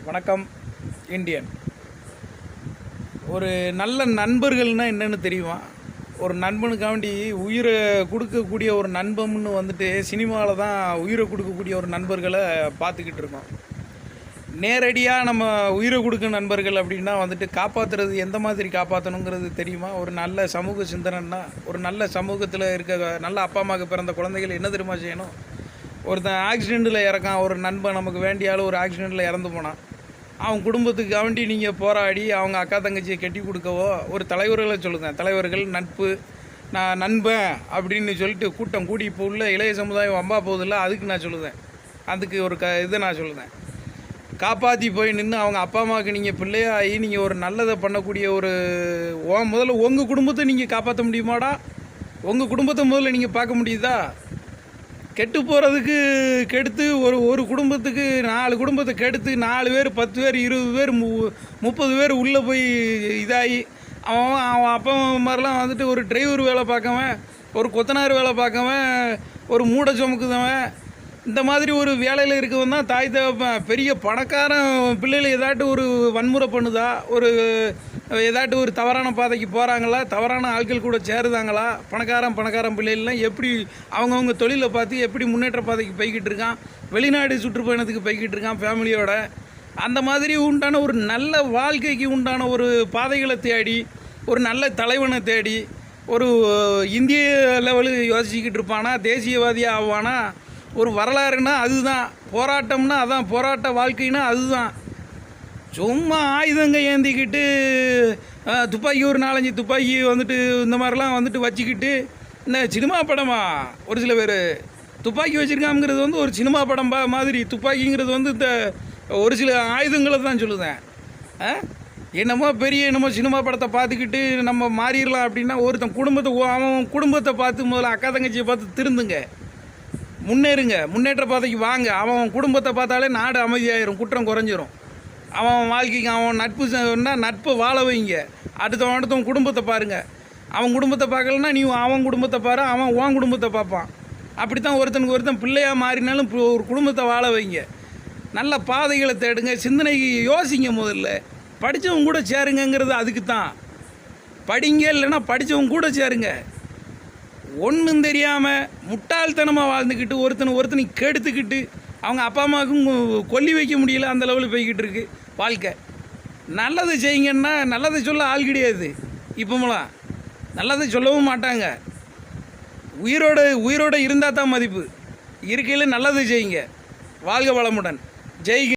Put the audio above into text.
வணக்கம் இந்தியன். ஒரு நல்ல நண்பர்கள்னால் என்னென்னு தெரியுமா? ஒரு நண்பனுக்காண்டி உயிரை கொடுக்கக்கூடிய ஒரு நண்பம்னு வந்துட்டு சினிமாவில் தான் உயிரை கொடுக்கக்கூடிய ஒரு நண்பர்களை பார்த்துக்கிட்டு இருக்கோம். நேரடியாக நம்ம உயிரை கொடுக்க நண்பர்கள் அப்படின்னா வந்துட்டு காப்பாற்றுறது எந்த மாதிரி காப்பாற்றணுங்கிறது தெரியுமா? ஒரு நல்ல சமூக சிந்தனைன்னா, ஒரு நல்ல சமூகத்தில் இருக்க நல்ல அப்பா அம்மாவுக்கு பிறந்த குழந்தைகள் என்ன தெரியுமா செய்யணும்? ஒருத்தன் ஆக்சிடெண்ட்டில் இறக்கான், ஒரு நண்பன் நமக்கு வேண்டியாலும் ஒரு ஆக்சிடெண்ட்டில் இறந்து போனான். அவன் குடும்பத்துக்கு வேண்டி நீங்கள் போராடி அவங்க அக்கா தங்கச்சியை கட்டி கொடுக்கவோ ஒரு தலைவர்களை சொல்லுங்கள். தலைவர்கள் நட்பு நான் நண்பன் அப்படின்னு சொல்லிட்டு கூட்டம் கூடி இப்போ உள்ள இளைய சமுதாயம் வம்பா போதில்ல, அதுக்கு நான் சொல்லுவேன். அதுக்கு ஒரு இதை நான் சொல்லுவேன். காப்பாற்றி போய் நின்று அவங்க அப்பா அம்மாவுக்கு நீங்கள் பிள்ளையாகி நீங்கள் ஒரு நல்லதை பண்ணக்கூடிய ஒரு முதல்ல உங்கள் குடும்பத்தை நீங்கள் காப்பாற்ற முடியுமாடா? உங்கள் குடும்பத்தை முதல்ல நீங்கள் பார்க்க முடியுதா? கெட்டு போகிறதுக்கு கெடுத்து ஒரு குடும்பத்துக்கு 4 குடும்பத்தை கெடுத்து 4 பேர் 10 பேர் 20 பேர் 30 பேர் உள்ளே போய் இதாகி அவன் அப்பா மாதிரிலாம் வந்துட்டு ஒரு டிரைவர் வேலை பார்க்கவன், ஒரு கொத்தனார் வேலை பார்க்கவன், ஒரு மூடை சுமக்குதவன், இந்த மாதிரி ஒரு வேலையில் இருக்கவன் தான் தாய் தகப்பன். பெரிய பணக்காரன் பிள்ளைகள் ஏதாட்டு ஒரு வன்முறை பண்ணுதா, ஒரு ஏதாட்டு ஒரு தவறான பாதைக்கு போகிறாங்களா, தவறான ஆட்கள் கூட சேருதாங்களா, பணக்காரன் பிள்ளைகள்லாம் எப்படி அவங்கவுங்க தொழிலை பார்த்து எப்படி முன்னேற்ற பாதைக்கு போய்கிட்டு இருக்கான், வெளிநாடு சுற்றுப்பயணத்துக்கு போய்கிட்டு இருக்கான் ஃபேமிலியோட. அந்த மாதிரி உண்டான ஒரு நல்ல வாழ்க்கைக்கு உண்டான ஒரு பாதைகளை தேடி, ஒரு நல்ல தலைவனை தேடி, ஒரு இந்திய லெவலுக்கு யோசிச்சுக்கிட்டு இருப்பானா, தேசியவாதியாக ஆவானா? ஒரு வரலாறுனா அதுதான், போராட்டம்னா அதான், போராட்ட வாழ்க்கைனா அதுதான். சும்மா ஆயுதங்க ஏந்திக்கிட்டு துப்பாக்கி ஒரு 4-5 துப்பாக்கி வந்துட்டு இந்த மாதிரிலாம் வந்துட்டு வச்சுக்கிட்டு இந்த சினிமா படமா ஒரு சில பேர் துப்பாக்கி வச்சுருக்காங்கிறது வந்து ஒரு சினிமா படம் மாதிரி. துப்பாக்கிங்கிறது வந்து இந்த ஒரு சில ஆயுதங்களை தான் சொல்லுதேன். என்னமோ சினிமா படத்தை பார்த்துக்கிட்டு நம்ம மாறிடலாம் அப்படின்னா ஒருத்தன் அவன் குடும்பத்தை பார்த்து முதல்ல அக்கா தங்கச்சியை பார்த்து திருந்துங்க, முன்னேறுங்க, முன்னேற்ற பாதைக்கு வாங்க. அவன் குடும்பத்தை பார்த்தாலே நாடு அமைதியாயிரும், குற்றம் குறைஞ்சிரும். அவன் வாழ்க்கைக்கு அவன் நட்பு நட்பை வாழ வைங்க. அடுத்தவன் குடும்பத்தை பாருங்கள். அவன் குடும்பத்தை பார்க்கலன்னா நீ அவன் குடும்பத்தை பாரு, அவன் உன் குடும்பத்தை பார்ப்பான். அப்படி தான் ஒருத்தனுக்கு ஒருத்தன் பிள்ளையாக மாறினாலும் ஒரு குடும்பத்தை வாழ வைங்க. நல்ல பாதைகளை தேடுங்க, சிந்தனைக்கு யோசிங்க. முதல்ல படித்தவங்க கூட சேருங்கிறது அதுக்கு தான். படிங்க, இல்லைன்னா படித்தவங்க கூட சேருங்க. ஒன்றும் தெரியாமல் முட்டாள்தனமாக வாழ்ந்துக்கிட்டு ஒருத்தனை கெடுத்துக்கிட்டு அவங்க அப்பா அம்மாவுக்கும் கொல்லி வைக்க முடியல, அந்த லெவலில் போய்கிட்டு இருக்கு வாழ்க்கை. நல்லது செய்யுங்கன்னா நல்லதை சொல்ல ஆள் கிடையாது. இப்போமெல்லாம் நல்லதை சொல்லவும் மாட்டாங்க. உயிரோடு இருந்தால் தான் மதிப்பு. இருக்கையில் நல்லது செய்யுங்க. வாழ்க வளமுடன். ஜெய்.